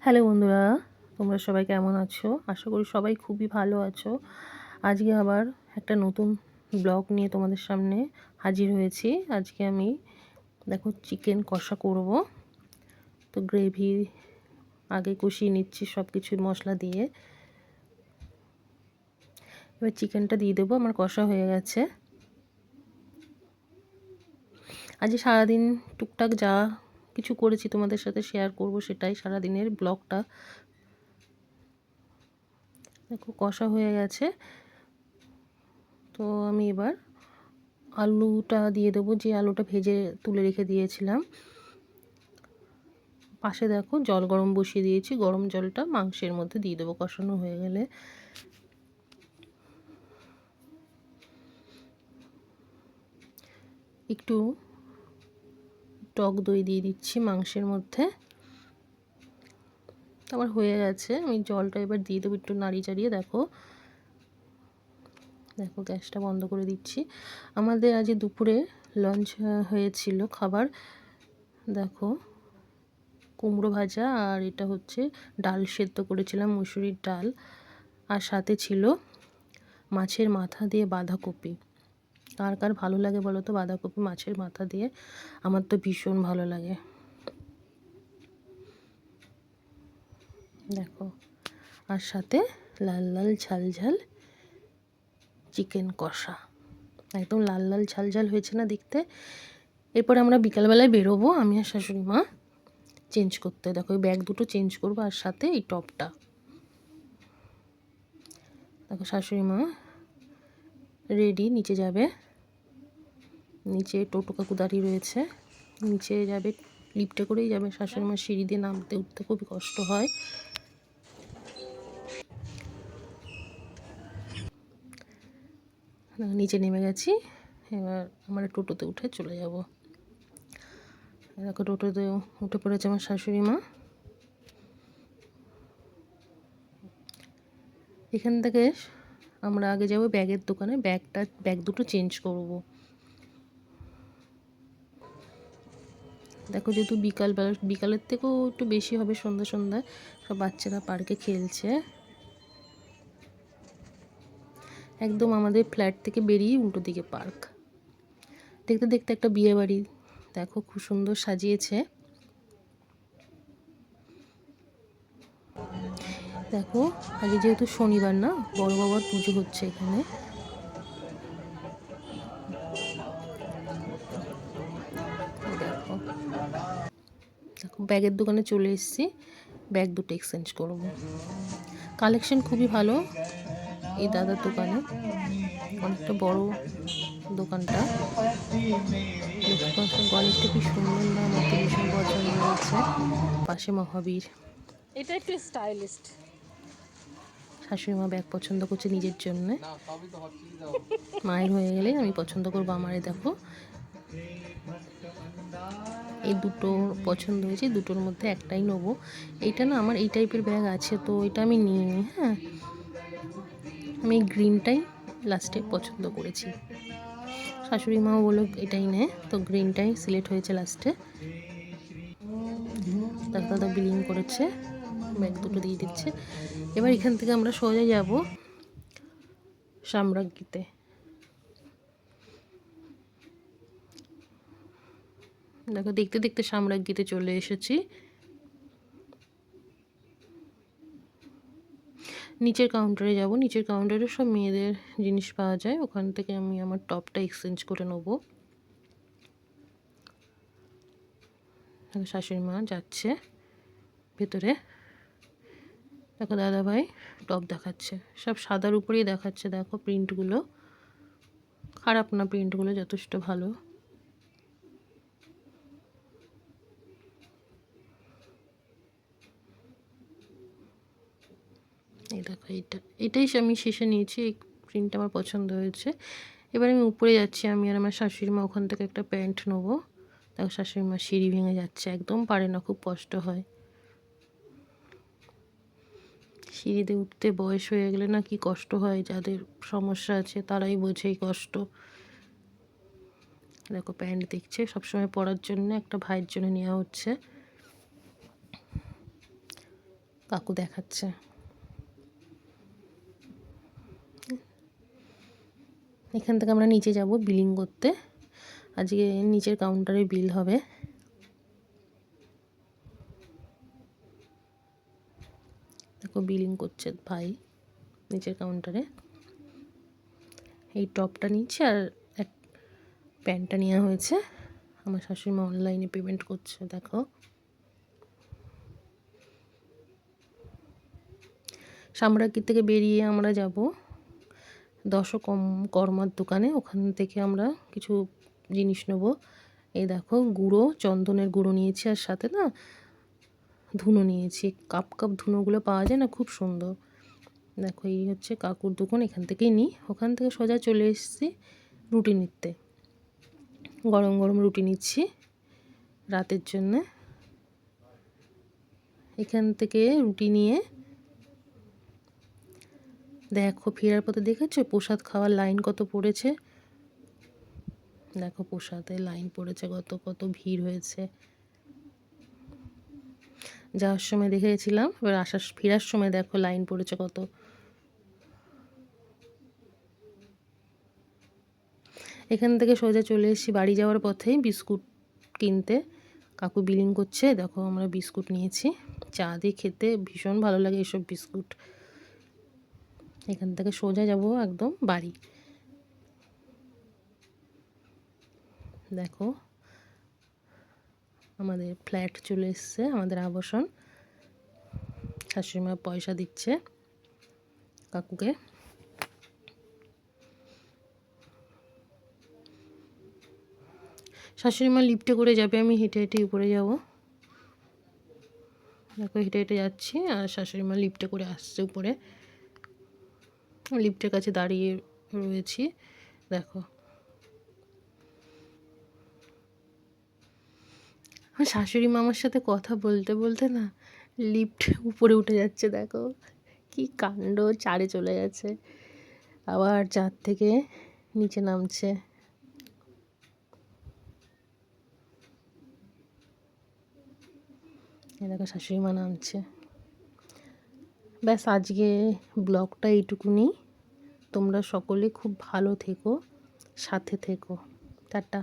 Hello বন্ধুরা, তোমরা সবাই কেমন আছো? আশা করি সবাই খুবই ভালো আছো। আজকে আবার একটা নতুন ব্লগ নিয়ে তোমাদের সামনে হাজির হয়েছি। আজকে আমি দেখো চিকেন কষা করব। তো গ্রেভি আগে কষিয়ে নিচ্ছি সব কিছু মশলা দিয়ে। এবার চিকেনটা দিয়ে দেবো। আমার কষা হয়ে গেছে। আজ সারাদিন টুকটাক যা কিছু করেছি তোমাদের সাথে শেয়ার করব, সেটাই সারাদিনের ব্লগটা। দেখো কষা হয়ে গেছে। তো আমি এবার আলুটা দিয়ে দেবো, যে আলুটা ভেজে তুলে রেখে দিয়েছিলাম। পাশে দেখো জল গরম বসিয়ে দিয়েছি, গরম জলটা মাংসের মধ্যে দিয়ে দেবো কষানো হয়ে গেলে। একটু টক দই দিয়ে দিচ্ছি মাংসের মধ্যে। আমার হয়ে গেছে। আমি জলটা এবার দিয়ে দেবো, একটু নাড়ি চাড়িয়ে। দেখো দেখো গ্যাসটা বন্ধ করে দিচ্ছি। আমাদের আজ দুপুরে লাঞ্চ হয়েছিল খাবার। দেখো কুমড়ো ভাজা, আর এটা হচ্ছে ডাল সেদ্ধ করেছিলাম, মুসুরির ডাল। আর সাথে ছিল মাছের মাথা দিয়ে বাঁধাকপি। কার কার ভালো লাগে বলো তো বাঁধাকপি মাছের মাথা দিয়ে? আমার তো ভীষণ ভালো লাগে। দেখো, আর সাথে লাল লাল ঝাল ঝাল চিকেন কষা। একদম লাল লাল ঝাল ঝাল হয়েছে না দেখতে? এরপরে আমরা বিকালবেলায় বেরোবো, আমি আর শাশুড়ি মা চেঞ্জ করতে। দেখো এই ব্যাগ দুটো চেঞ্জ করবো, আর সাথে এই টপটা। দেখো শাশুড়ি মা রেডি, নিচে যাবে। নিচে টোটো কাকু দাঁড়িয়ে রয়েছে, নিচে যাবে। লিফটে করেই যাবে। শাশুড়ি মা সিঁড়ি দিয়ে নামতে উঠতে খুবই কষ্ট হয়। নিচে নেমে গেছি। এবার আমরা টোটোতে উঠে চলে যাব। দেখো টোটোতে উঠে পড়েছে আমার শাশুড়ি মা। এখান থেকে আমরা আগে যাব ব্যাগের দোকানে, ব্যাগ দুটো চেঞ্জ করব। দেখো যেহেতু বিকালের থেকেও একটু বেশি হবে, সন্ধ্যা সন্ধ্যায় সব বাচ্চারা পার্কে খেলছে। একদম আমাদের ফ্ল্যাট থেকে বেরিয়ে উল্টো দিকে পার্ক। দেখতে দেখতে একটা বিয়ে বাড়ি দেখো খুব সুন্দর সাজিয়েছে। দেখো আজ যেহেতু শনিবার না, বড় বাবার পুজো হচ্ছে এখানে। দেখো দেখো ব্যাগের দোকানে চলে এসেছি, ব্যাগ দুটো এক্সচেঞ্জ করব। কালেকশন খুবই ভালো এই দাদার দোকানে, অনেকটা বড় দোকানটা। গণেশটা কি সুন্দর না, আমার তো ভীষণ পছন্দ হয়েছে। পাশে মহাবীর। এটা একটু স্টাইলিস্ট। শাশুড়ি মা ব্যাগ পছন্দ করছে নিজের জন্য। মায়ের হয়ে গেলে আমি পছন্দ করবো আমারে। দেখো এই দুটো পছন্দ হয়েছে, দুটোর মধ্যে একটাই নেবো। এইটা না আমার এই টাইপের ব্যাগ আছে, তো এটা আমি নিইনি। হ্যাঁ, আমি এই গ্রিনটাই লাস্টে পছন্দ করেছি। শাশুড়ি মাও বললো এটাই নে, তো গ্রিনটাই সিলেক্ট হয়েছে লাস্টে। দাদা বিলিং করেছে, ব্যাগ দুটো দিয়ে দিচ্ছে। এবার এখান থেকে আমরা সোজা যাব সাম্রাজ্ঞীতে। দেখো দেখতে দেখতে সাম্রাজ্ঞীতে চলে এসেছি। নিচের কাউন্টারে যাব। নিচের কাউন্টারে সব মেয়েদের জিনিস পাওয়া যায়, ওখান থেকে আমি আমার টপটা এক্সচেঞ্জ করে নেব। শাশুড়ি মা যাচ্ছে ভেতরে। দেখো দাদা ভাই টপ দেখাচ্ছে, সব সাদার উপরেই দেখাচ্ছে। দেখো প্রিন্টগুলো খারাপ না, প্রিন্টগুলো যথেষ্ট ভালো। এই দেখো এটাই আমি শেষে নিয়েছি, এই প্রিন্টটা আমার পছন্দ হয়েছে। এবার আমি উপরে যাচ্ছি, আমি আর আমার শাশুড়ি মা ওখান থেকে একটা প্যান্ট নেবো। দেখো শাশুড়ি মা সিঁড়ি ভেঙে যাচ্ছে, একদম পারে না, খুব কষ্ট হয়। সিঁড়িতে উঠতে বয়স হয়ে গেলে না কি কষ্ট হয়, যাদের সমস্যা আছে তারাই বোঝে এই কষ্ট। দেখো প্যান্ট দেখছে, সবসময় পরার জন্য একটা ভাইয়ের জন্য নেওয়া হচ্ছে। কাকু দেখাচ্ছে। এখান থেকে আমরা নিচে যাব বিলিং করতে। আজকে নিচের কাউন্টারে বিল হবে। দেখো বিলিং করছে ভাই নিচের কাউন্টারে। এই টপটা নিচ্ছে আর এক প্যান্টটা নেওয়া হয়েছে। আমার শাশুড়ি মা অনলাইনে পেমেন্ট করছে। দেখো সামরাকি থেকে বেরিয়ে আমরা যাব কর্মার দোকানে। ওখান থেকে আমরা কিছু জিনিস নেব। এই দেখো গুঁড়ো, চন্দনের গুঁড়ো নিয়েছি আর সাথে না ধুনো নিয়েছি। কাপ কাপ ধুনোগুলো পাওয়া যায় না, খুব সুন্দর। দেখো এই হচ্ছে কাকুর দোকান, এখান থেকেই নিই। ওখান থেকে সোজা চলে এসেছি রুটি নিতে। গরম গরম রুটি নিচ্ছি রাতের জন্যে। এখান থেকে রুটি নিয়ে দেখো ফেরার পথে দেখেছো প্রসাদ খাওয়ার লাইন কত পড়েছে। দেখো প্রসাদে লাইন পড়েছে কত ভিড় হয়েছে। যাওয়ার সময় দেখেছিলাম, এবার ফেরার সময় দেখো লাইন পড়েছে কত। এখান থেকে সোজা চলে এসেছি বাড়ি যাওয়ার পথেই বিস্কুট কিনতে। কাকু বিলিং করছে। দেখো আমরা বিস্কুট নিয়েছি, চা দিয়ে খেতে ভীষণ ভালো লাগে এসব বিস্কুট। এখান থেকে সোজা যাব একদম বাড়ি। দেখো আমাদের ফ্ল্যাট চলে এসছে, আমাদের আবাসন। শাশুড়িমা পয়সা দিচ্ছে কাকুকে। শাশুড়িমা লিফটে করে যাবে, আমি হেঁটে হেঁটে উপরে যাব। দেখো হেঁটে হেঁটে যাচ্ছি আর শাশুড়িমা লিফটে করে আসছে উপরে। লিফটের কাছে দাঁড়িয়ে রয়েছি। দেখো আমার শাশুড়ি মামার সাথে কথা বলতে বলতে না লিফট উপরে উঠে যাচ্ছে। দেখো কি কাণ্ড, চারে চলে গেছে, আবার চার থেকে নিচে নামছে। দেখো শাশুড়ি মা নামছে। ব্যাস আজকে ব্লগটা এইটুকুনি। তোমরা সকলে খুব ভালো থেকো, সাথে থেকো। টাটা।